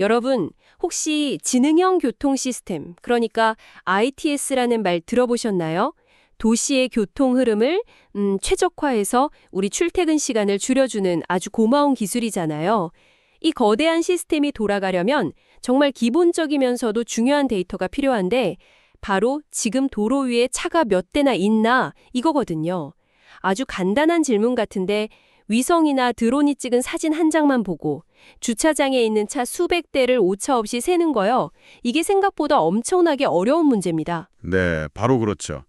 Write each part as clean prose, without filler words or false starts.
여러분, 혹시 지능형 교통 시스템, 그러니까 ITS라는 말 들어보셨나요? 도시의 교통 흐름을 최적화해서 우리 출퇴근 시간을 줄여주는 아주 고마운 기술이잖아요. 이 거대한 시스템이 돌아가려면 정말 기본적이면서도 중요한 데이터가 필요한데 바로 지금 도로 위에 차가 몇 대나 있나 이거거든요. 아주 간단한 질문 같은데 위성이나 드론이 찍은 사진 한 장만 보고 주차장에 있는 차 수백 대를 오차 없이 세는 거요. 이게 생각보다 엄청나게 어려운 문제입니다. 네, 바로 그렇죠.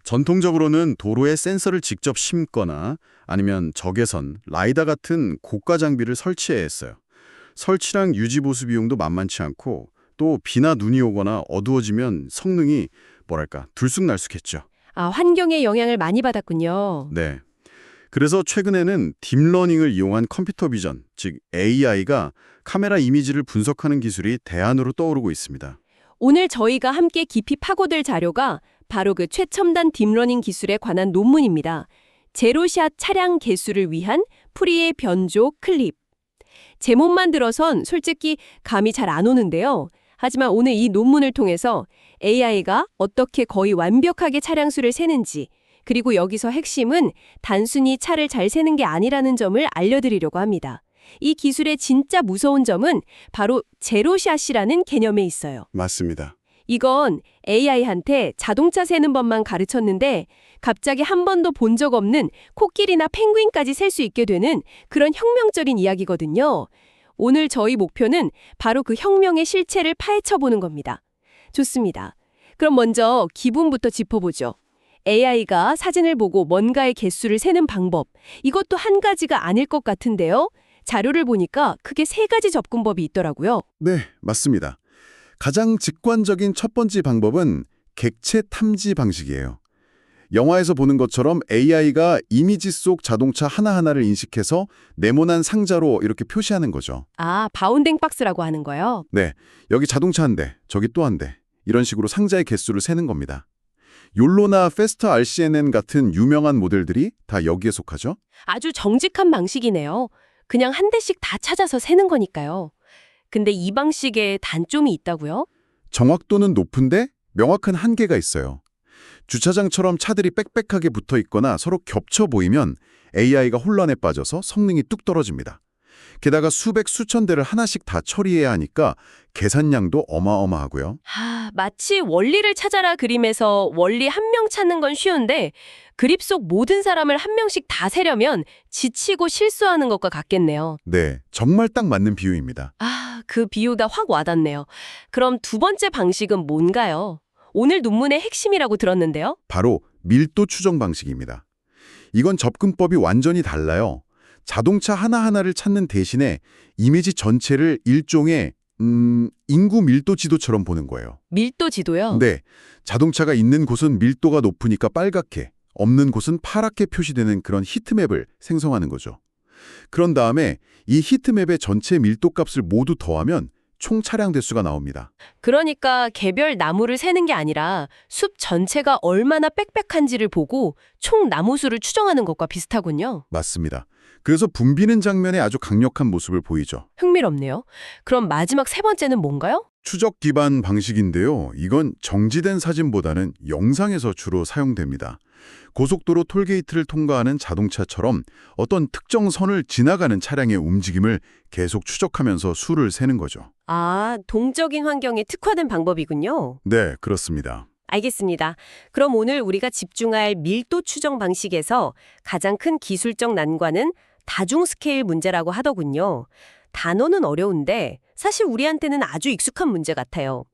전통적으로는 도로에 센서를 직접 심거나 아니면 적외선, 라이다 같은 고가 장비를 설치해야 했어요. 설치랑 유지 보수 비용도 만만치 않고 또 비나 눈이 오거나 어두워지면 성능이 들쑥날쑥했죠. 아, 환경에 영향을 많이 받았군요. 네. 그래서 최근에는 딥러닝을 이용한 컴퓨터 비전, 즉 AI가 카메라 이미지를 분석하는 기술이 대안으로 떠오르고 있습니다. 오늘 저희가 함께 깊이 파고들 자료가 바로 그 최첨단 딥러닝 기술에 관한 논문입니다. 제로샷 차량 개수를 위한 프리의 변조 클립. 제목만 들어선 솔직히 감이 잘 안 오는데요. 하지만 오늘 이 논문을 통해서 AI가 어떻게 거의 완벽하게 차량 수를 세는지, 그리고 여기서 핵심은 단순히 차를 잘 세는 게 아니라는 점을 알려드리려고 합니다. 이 기술의 진짜 무서운 점은 바로 제로샷이라는 개념에 있어요. 맞습니다. 이건 AI한테 자동차 세는 법만 가르쳤는데 갑자기 한 번도 본 적 없는 코끼리나 펭귄까지 셀 수 있게 되는 그런 혁명적인 이야기거든요. 오늘 저희 목표는 바로 그 혁명의 실체를 파헤쳐보는 겁니다. 좋습니다. 그럼 먼저 기본부터 짚어보죠. AI가 사진을 보고 뭔가의 개수를 세는 방법, 이것도 한 가지가 아닐 것 같은데요. 자료를 보니까 크게 세 가지 접근법이 있더라고요. 네, 맞습니다. 가장 직관적인 첫 번째 방법은 객체 탐지 방식이에요. 영화에서 보는 것처럼 AI가 이미지 속 자동차 하나하나를 인식해서 네모난 상자로 이렇게 표시하는 거죠. 아, 바운딩 박스라고 하는 거요? 네, 여기 자동차 한 대, 저기 또 한 대. 이런 식으로 상자의 개수를 세는 겁니다. 욜로나 페스타 RCNN 같은 유명한 모델들이 다 여기에 속하죠? 아주 정직한 방식이네요. 그냥 한 대씩 다 찾아서 세는 거니까요. 근데 이 방식에 단점이 있다고요? 정확도는 높은데 명확한 한계가 있어요. 주차장처럼 차들이 빽빽하게 붙어 있거나 서로 겹쳐 보이면 AI가 혼란에 빠져서 성능이 뚝 떨어집니다. 게다가 수백 수천 대를 하나씩 다 처리해야 하니까 계산량도 어마어마하고요. 마치 원리를 찾아라 그림에서 원리 한 명 찾는 건 쉬운데 그립 속 모든 사람을 한 명씩 다 세려면 지치고 실수하는 것과 같겠네요. 네, 정말 딱 맞는 비유입니다. 아, 그 비유가 확 와닿네요. 그럼 두 번째 방식은 뭔가요? 오늘 논문의 핵심이라고 들었는데요. 바로 밀도 추정 방식입니다. 이건 접근법이 완전히 달라요. 자동차 하나하나를 찾는 대신에 이미지 전체를 일종의 인구 밀도 지도처럼 보는 거예요. 밀도 지도요? 네, 자동차가 있는 곳은 밀도가 높으니까 빨갛게, 없는 곳은 파랗게 표시되는 그런 히트맵을 생성하는 거죠. 그런 다음에 이 히트맵의 전체 밀도 값을 모두 더하면 총 차량 대수가 나옵니다. 그러니까 개별 나무를 세는 게 아니라 숲 전체가 얼마나 빽빽한지를 보고 총 나무 수를 추정하는 것과 비슷하군요. 맞습니다. 그래서 붐비는 장면에 아주 강력한 모습을 보이죠. 흥미롭네요. 그럼 마지막 세 번째는 뭔가요? 추적 기반 방식인데요. 이건 정지된 사진보다는 영상에서 주로 사용됩니다. 고속도로 톨게이트를 통과하는 자동차처럼 어떤 특정 선을 지나가는 차량의 움직임을 계속 추적하면서 수를 세는 거죠. 아, 동적인 환경에 특화된 방법이군요. 네, 그렇습니다. 알겠습니다. 그럼 오늘 우리가 집중할 밀도 추정 방식에서 가장 큰 기술적 난관은 다중 스케일 문제라고 하더군요. 단어는 어려운데 사실 우리한테는 아주 익숙한 문제 같아요.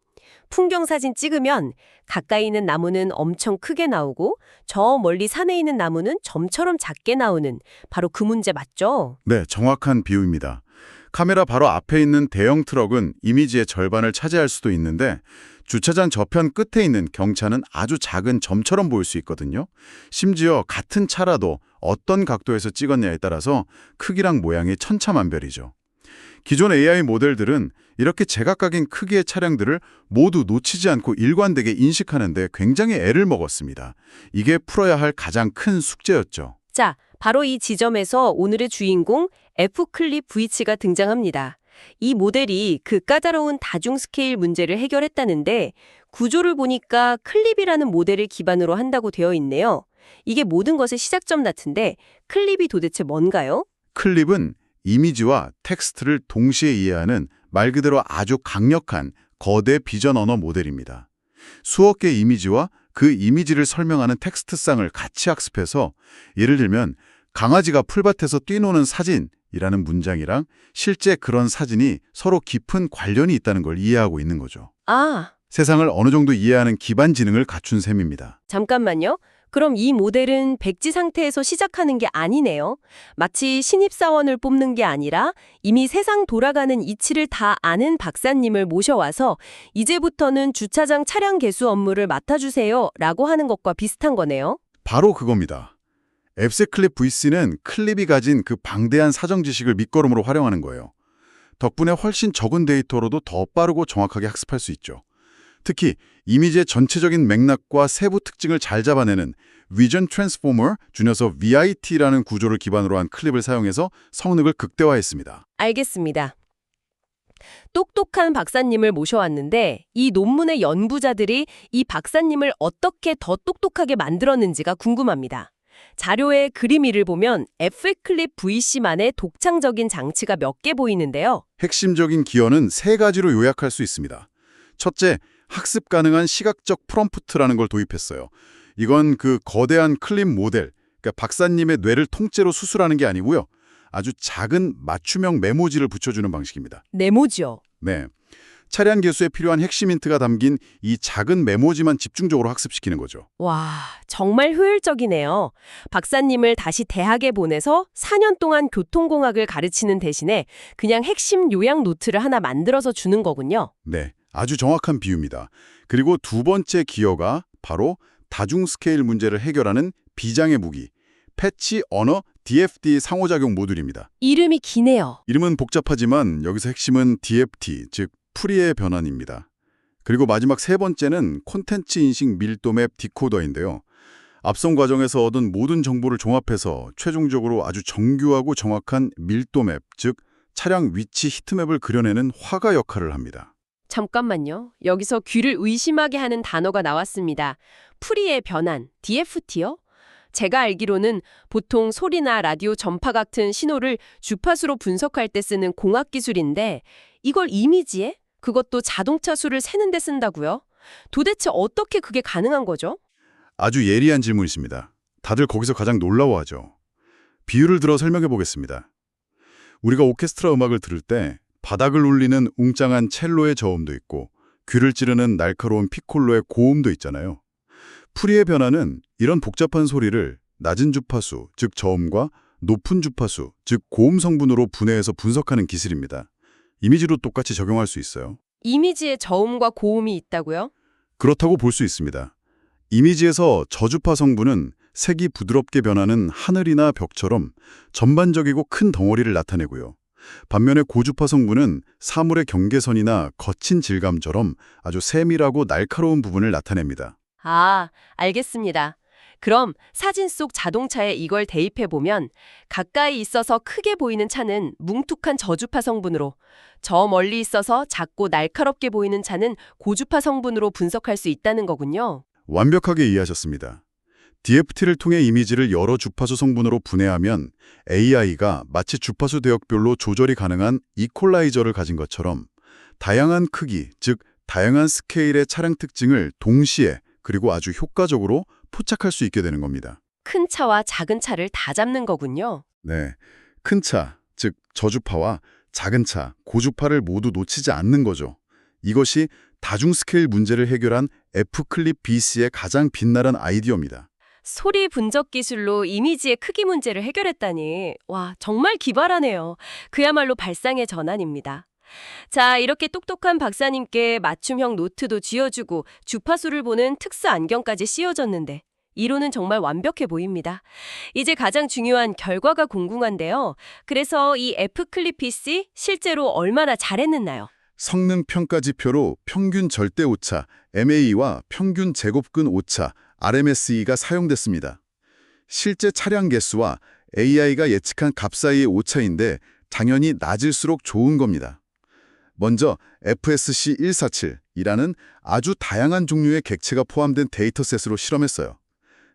풍경 사진 찍으면 가까이 있는 나무는 엄청 크게 나오고 저 멀리 산에 있는 나무는 점처럼 작게 나오는 바로 그 문제 맞죠? 네, 정확한 비유입니다. 카메라 바로 앞에 있는 대형 트럭은 이미지의 절반을 차지할 수도 있는데 주차장 저편 끝에 있는 경차는 아주 작은 점처럼 보일 수 있거든요. 심지어 같은 차라도 어떤 각도에서 찍었냐에 따라서 크기랑 모양이 천차만별이죠. 기존 AI 모델들은 이렇게 제각각인 크기의 차량들을 모두 놓치지 않고 일관되게 인식하는 데 굉장히 애를 먹었습니다. 이게 풀어야 할 가장 큰 숙제였죠. 자, 바로 이 지점에서 오늘의 주인공 F클립 VH가 등장합니다. 이 모델이 그 까다로운 다중 스케일 문제를 해결했다는데 구조를 보니까 클립이라는 모델을 기반으로 한다고 되어 있네요. 이게 모든 것의 시작점 같은데 클립이 도대체 뭔가요? 클립은 이미지와 텍스트를 동시에 이해하는 말 그대로 아주 강력한 거대 비전 언어 모델입니다. 수억 개의 이미지와 그 이미지를 설명하는 텍스트쌍을 같이 학습해서 예를 들면 강아지가 풀밭에서 뛰노는 사진이라는 문장이랑 실제 그런 사진이 서로 깊은 관련이 있다는 걸 이해하고 있는 거죠. 아, 세상을 어느 정도 이해하는 기반 지능을 갖춘 셈입니다. 잠깐만요. 그럼 이 모델은 백지 상태에서 시작하는 게 아니네요. 마치 신입사원을 뽑는 게 아니라 이미 세상 돌아가는 이치를 다 아는 박사님을 모셔와서 이제부터는 주차장 차량 개수 업무를 맡아주세요 라고 하는 것과 비슷한 거네요. 바로 그겁니다. 앱스클립 VC는 클립이 가진 그 방대한 사정 지식을 밑거름으로 활용하는 거예요. 덕분에 훨씬 적은 데이터로도 더 빠르고 정확하게 학습할 수 있죠. 특히 이미지의 전체적인 맥락과 세부 특징을 잘 잡아내는 Vision Transformer, 줄여서 VIT라는 구조를 기반으로 한 클립을 사용해서 성능을 극대화했습니다. 알겠습니다. 똑똑한 박사님을 모셔왔는데 이 논문의 연구자들이 이 박사님을 어떻게 더 똑똑하게 만들었는지가 궁금합니다. 자료의 그림위를 보면 앱클립 VC만의 독창적인 장치가 몇 개 보이는데요. 핵심적인 기여는 세 가지로 요약할 수 있습니다. 첫째, 학습 가능한 시각적 프롬프트라는 걸 도입했어요. 이건 그 거대한 클립 모델, 그러니까 박사님의 뇌를 통째로 수술하는 게 아니고요. 아주 작은 맞춤형 메모지를 붙여주는 방식입니다. 네모지요. 네, 차량 개수에 필요한 핵심 힌트가 담긴 이 작은 메모지만 집중적으로 학습시키는 거죠. 와, 정말 효율적이네요. 박사님을 다시 대학에 보내서 4년 동안 교통공학을 가르치는 대신에 그냥 핵심 요약 노트를 하나 만들어서 주는 거군요. 네, 아주 정확한 비유입니다. 그리고 두 번째 기여가 바로 다중 스케일 문제를 해결하는 비장의 무기, 패치 언어 DFD 상호작용 모듈입니다. 이름이 기네요. 이름은 복잡하지만 여기서 핵심은 DFT, 즉 풀이의 변환입니다. 그리고 마지막 세 번째는 콘텐츠 인식 밀도맵 디코더인데요. 앞선 과정에서 얻은 모든 정보를 종합해서 최종적으로 아주 정교하고 정확한 밀도맵, 즉 차량 위치 히트맵을 그려내는 화가 역할을 합니다. 잠깐만요. 여기서 귀를 의심하게 하는 단어가 나왔습니다. 풀이의 변환, DFT요? 제가 알기로는 보통 소리나 라디오 전파 같은 신호를 주파수로 분석할 때 쓰는 공학 기술인데 이걸 이미지에? 그것도 자동차 수를 세는 데 쓴다고요? 도대체 어떻게 그게 가능한 거죠? 아주 예리한 질문이십니다. 다들 거기서 가장 놀라워하죠. 비유를 들어 설명해 보겠습니다. 우리가 오케스트라 음악을 들을 때 바닥을 울리는 웅장한 첼로의 저음도 있고 귀를 찌르는 날카로운 피콜로의 고음도 있잖아요. 풀이의 변화는 이런 복잡한 소리를 낮은 주파수, 즉 저음과 높은 주파수, 즉 고음 성분으로 분해해서 분석하는 기술입니다. 이미지로 똑같이 적용할 수 있어요. 이미지에 저음과 고음이 있다고요? 그렇다고 볼 수 있습니다. 이미지에서 저주파 성분은 색이 부드럽게 변하는 하늘이나 벽처럼 전반적이고 큰 덩어리를 나타내고요. 반면에 고주파 성분은 사물의 경계선이나 거친 질감처럼 아주 세밀하고 날카로운 부분을 나타냅니다. 아, 알겠습니다. 그럼 사진 속 자동차에 이걸 대입해보면 가까이 있어서 크게 보이는 차는 뭉툭한 저주파 성분으로, 저 멀리 있어서 작고 날카롭게 보이는 차는 고주파 성분으로 분석할 수 있다는 거군요. 완벽하게 이해하셨습니다. DFT를 통해 이미지를 여러 주파수 성분으로 분해하면 AI가 마치 주파수 대역별로 조절이 가능한 이퀄라이저를 가진 것처럼 다양한 크기, 즉 다양한 스케일의 차량 특징을 동시에 그리고 아주 효과적으로 포착할 수 있게 되는 겁니다. 큰 차와 작은 차를 다 잡는 거군요. 네, 큰 차, 즉 저주파와 작은 차, 고주파를 모두 놓치지 않는 거죠. 이것이 다중 스케일 문제를 해결한 F클립 BC의 가장 빛나는 아이디어입니다. 소리 분석 기술로 이미지의 크기 문제를 해결했다니, 와, 정말 기발하네요. 그야말로 발상의 전환입니다. 자, 이렇게 똑똑한 박사님께 맞춤형 노트도 쥐어주고 주파수를 보는 특수 안경까지 씌워줬는데 이론은 정말 완벽해 보입니다. 이제 가장 중요한 결과가 궁금한데요. 그래서 이 F클립 PC 실제로 얼마나 잘했느냐요? 성능 평가 지표로 평균 절대 오차, MAE와 평균 제곱근 오차, RMSE가 사용됐습니다. 실제 차량 개수와 AI가 예측한 값 사이의 오차인데 당연히 낮을수록 좋은 겁니다. 먼저 FSC147이라는 아주 다양한 종류의 객체가 포함된 데이터셋으로 실험했어요.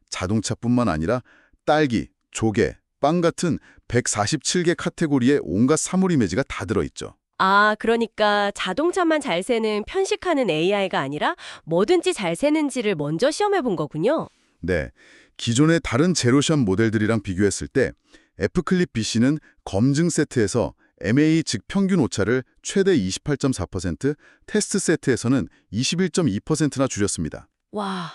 자동차뿐만 아니라 딸기, 조개, 빵 같은 147개 카테고리의 온갖 사물 이미지가 다 들어있죠. 아, 그러니까 자동차만 잘 세는 편식하는 AI가 아니라 뭐든지 잘 세는지를 먼저 시험해 본 거군요. 네, 기존의 다른 제로샷 모델들이랑 비교했을 때 F클립 BC는 검증 세트에서 MA 즉 평균 오차를 최대 28.4%, 테스트 세트에서는 21.2%나 줄였습니다. 와,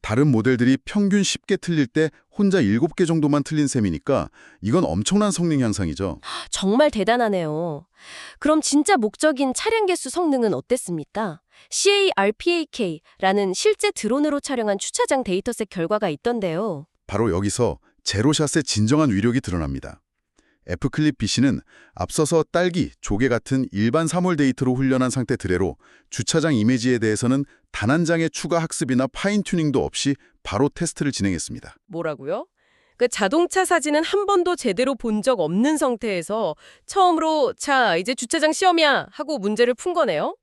다른 모델들이 평균 10개 틀릴 때 혼자 7개 정도만 틀린 셈이니까 이건 엄청난 성능 향상이죠. 정말 대단하네요. 그럼 진짜 목적인 차량 개수 성능은 어땠습니까? CARPAK라는 실제 드론으로 촬영한 주차장 데이터셋 결과가 있던데요. 바로 여기서 제로샷의 진정한 위력이 드러납니다. F클립 BC는 앞서서 딸기, 조개 같은 일반 사물 데이터로 훈련한 상태 드레로 주차장 이미지에 대해서는 단 한 장의 추가 학습이나 파인 튜닝도 없이 바로 테스트를 진행했습니다. 뭐라고요? 그 자동차 사진은 한 번도 제대로 본 적 없는 상태에서 처음으로 자, 이제 주차장 시험이야 하고 문제를 푼 거네요?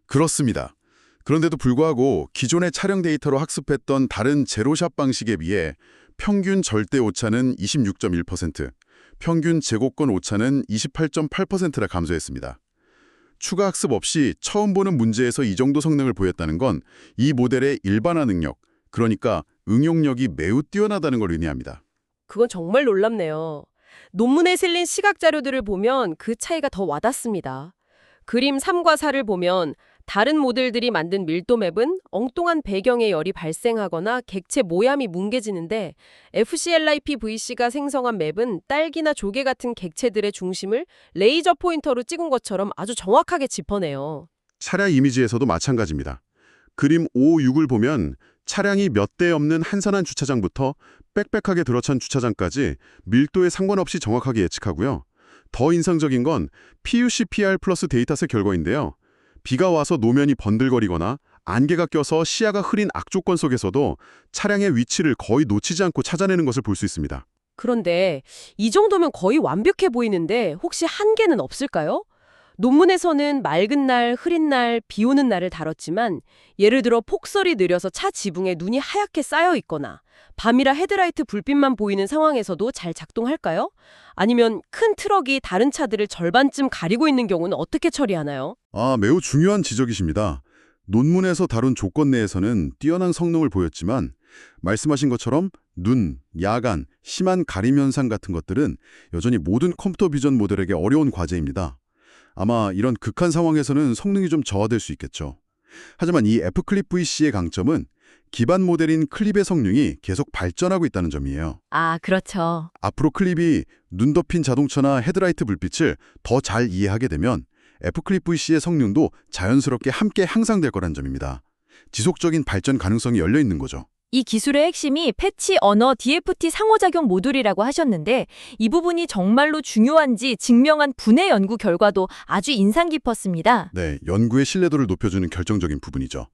그렇습니다. 그런데도 불구하고 기존의 촬영 데이터로 학습했던 다른 제로샷 방식에 비해 평균 절대 오차는 26.1%, 평균 제곱권 오차는 28.8%나 감소했습니다. 추가 학습 없이 처음 보는 문제에서 이 정도 성능을 보였다는 건 이 모델의 일반화 능력, 그러니까 응용력이 매우 뛰어나다는 걸 의미합니다. 그건 정말 놀랍네요. 논문에 실린 시각 자료들을 보면 그 차이가 더 와닿습니다. 그림 3과 4를 보면 다른 모델들이 만든 밀도 맵은 엉뚱한 배경에 열이 발생하거나 객체 모양이 뭉개지는데 FCLIP-VC가 생성한 맵은 딸기나 조개 같은 객체들의 중심을 레이저 포인터로 찍은 것처럼 아주 정확하게 짚어내요. 차량 이미지에서도 마찬가지입니다. 그림 5, 6을 보면 차량이 몇 대 없는 한산한 주차장부터 빽빽하게 들어찬 주차장까지 밀도에 상관없이 정확하게 예측하고요. 더 인상적인 건 PUC-PR 플러스 데이터셋 결과인데요. 비가 와서 노면이 번들거리거나 안개가 껴서 시야가 흐린 악조건 속에서도 차량의 위치를 거의 놓치지 않고 찾아내는 것을 볼 수 있습니다. 그런데 이 정도면 거의 완벽해 보이는데 혹시 한계는 없을까요? 논문에서는 맑은 날, 흐린 날, 비 오는 날을 다뤘지만 예를 들어 폭설이 느려서 차 지붕에 눈이 하얗게 쌓여 있거나 밤이라 헤드라이트 불빛만 보이는 상황에서도 잘 작동할까요? 아니면 큰 트럭이 다른 차들을 절반쯤 가리고 있는 경우는 어떻게 처리하나요? 매우 중요한 지적이십니다. 논문에서 다룬 조건 내에서는 뛰어난 성능을 보였지만 말씀하신 것처럼 눈, 야간, 심한 가림 현상 같은 것들은 여전히 모든 컴퓨터 비전 모델에게 어려운 과제입니다. 아마 이런 극한 상황에서는 성능이 좀 저하될 수 있겠죠. 하지만 이 F클립 VC의 강점은 기반 모델인 클립의 성능이 계속 발전하고 있다는 점이에요. 아, 그렇죠. 앞으로 클립이 눈 덮인 자동차나 헤드라이트 불빛을 더 잘 이해하게 되면 F클립 VC의 성능도 자연스럽게 함께 향상될 거란 점입니다. 지속적인 발전 가능성이 열려 있는 거죠. 이 기술의 핵심이 패치 언어 DFT 상호작용 모듈이라고 하셨는데 이 부분이 정말로 중요한지 증명한 분해 연구 결과도 아주 인상 깊었습니다. 네, 연구의 신뢰도를 높여주는 결정적인 부분이죠.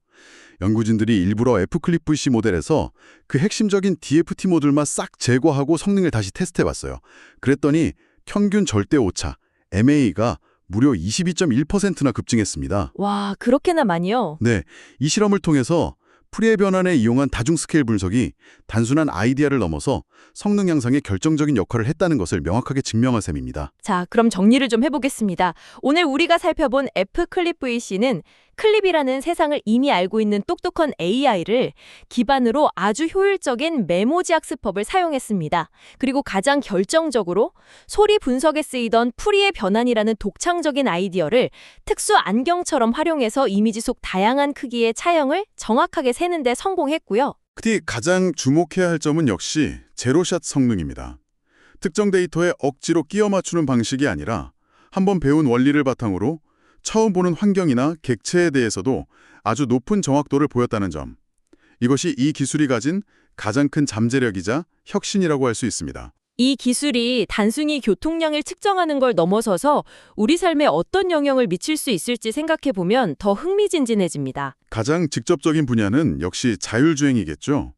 연구진들이 일부러 F클립 VC 모델에서 그 핵심적인 DFT 모듈만 싹 제거하고 성능을 다시 테스트해봤어요. 그랬더니 평균 절대 오차, MA가 무려 22.1%나 급증했습니다. 와, 그렇게나 많이요? 네, 이 실험을 통해서 프리의 변환에 이용한 다중 스케일 분석이 단순한 아이디어를 넘어서 성능 향상에 결정적인 역할을 했다는 것을 명확하게 증명한 셈입니다. 자, 그럼 정리를 좀 해보겠습니다. 오늘 우리가 살펴본 F클립 VC는 클립이라는 세상을 이미 알고 있는 똑똑한 AI를 기반으로 아주 효율적인 메모지 학습법을 사용했습니다. 그리고 가장 결정적으로 소리 분석에 쓰이던 프리의 변환이라는 독창적인 아이디어를 특수 안경처럼 활용해서 이미지 속 다양한 크기의 차형을 정확하게 세는 데 성공했고요. 특히 가장 주목해야 할 점은 역시 제로샷 성능입니다. 특정 데이터에 억지로 끼워 맞추는 방식이 아니라 한번 배운 원리를 바탕으로 처음 보는 환경이나 객체에 대해서도 아주 높은 정확도를 보였다는 점. 이것이 이 기술이 가진 가장 큰 잠재력이자 혁신이라고 할 수 있습니다. 이 기술이 단순히 교통량을 측정하는 걸 넘어서서 우리 삶에 어떤 영향을 미칠 수 있을지 생각해보면 더 흥미진진해집니다. 가장 직접적인 분야는 역시 자율주행이겠죠.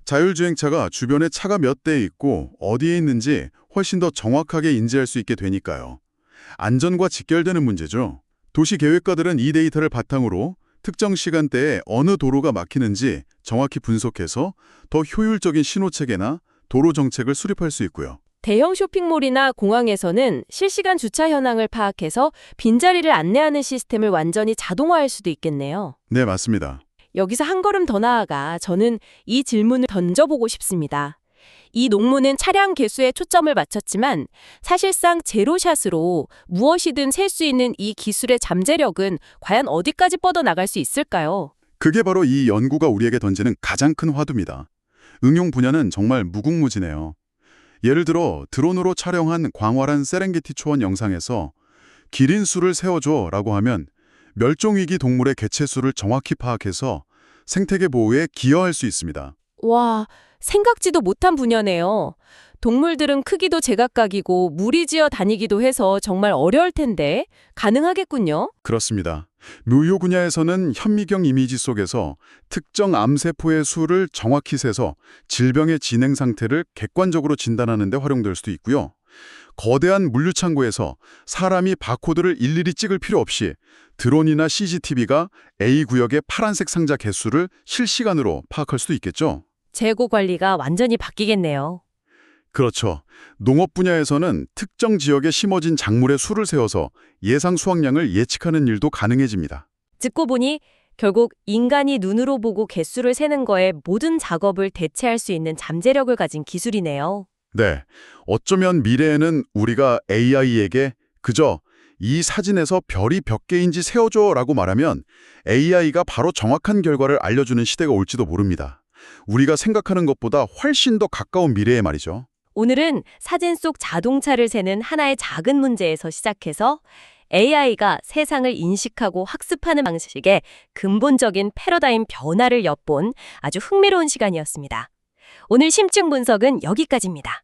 자율주행차가 주변에 차가 몇 대 있고 어디에 있는지 훨씬 더 정확하게 인지할 수 있게 되니까요. 안전과 직결되는 문제죠. 도시 계획가들은 이 데이터를 바탕으로 특정 시간대에 어느 도로가 막히는지 정확히 분석해서 더 효율적인 신호체계나 도로 정책을 수립할 수 있고요. 대형 쇼핑몰이나 공항에서는 실시간 주차 현황을 파악해서 빈자리를 안내하는 시스템을 완전히 자동화할 수도 있겠네요. 네, 맞습니다. 여기서 한 걸음 더 나아가 저는 이 질문을 던져보고 싶습니다. 이 논문은 차량 개수에 초점을 맞췄지만 사실상 제로샷으로 무엇이든 셀 수 있는 이 기술의 잠재력은 과연 어디까지 뻗어나갈 수 있을까요? 그게 바로 이 연구가 우리에게 던지는 가장 큰 화두입니다. 응용 분야는 정말 무궁무진해요. 예를 들어 드론으로 촬영한 광활한 세렝게티 초원 영상에서 기린 수를 세워줘 라고 하면 멸종위기 동물의 개체수를 정확히 파악해서 생태계 보호에 기여할 수 있습니다. 와, 생각지도 못한 분야네요. 동물들은 크기도 제각각이고 무리지어 다니기도 해서 정말 어려울 텐데 가능하겠군요. 그렇습니다. 묘요 분야에서는 현미경 이미지 속에서 특정 암세포의 수를 정확히 세서 질병의 진행 상태를 객관적으로 진단하는 데 활용될 수도 있고요. 거대한 물류창고에서 사람이 바코드를 일일이 찍을 필요 없이 드론이나 CCTV가 A 구역의 파란색 상자 개수를 실시간으로 파악할 수도 있겠죠. 재고 관리가 완전히 바뀌겠네요. 그렇죠. 농업 분야에서는 특정 지역에 심어진 작물의 수를 세워서 예상 수확량을 예측하는 일도 가능해집니다. 듣고 보니 결국 인간이 눈으로 보고 개수를 세는 거에 모든 작업을 대체할 수 있는 잠재력을 가진 기술이네요. 네, 어쩌면 미래에는 우리가 AI에게 그저 이 사진에서 별이 몇 개인지 세워줘 라고 말하면 AI가 바로 정확한 결과를 알려주는 시대가 올지도 모릅니다. 우리가 생각하는 것보다 훨씬 더 가까운 미래에 말이죠. 오늘은 사진 속 자동차를 세는 하나의 작은 문제에서 시작해서 AI가 세상을 인식하고 학습하는 방식의 근본적인 패러다임 변화를 엿본 아주 흥미로운 시간이었습니다. 오늘 심층 분석은 여기까지입니다.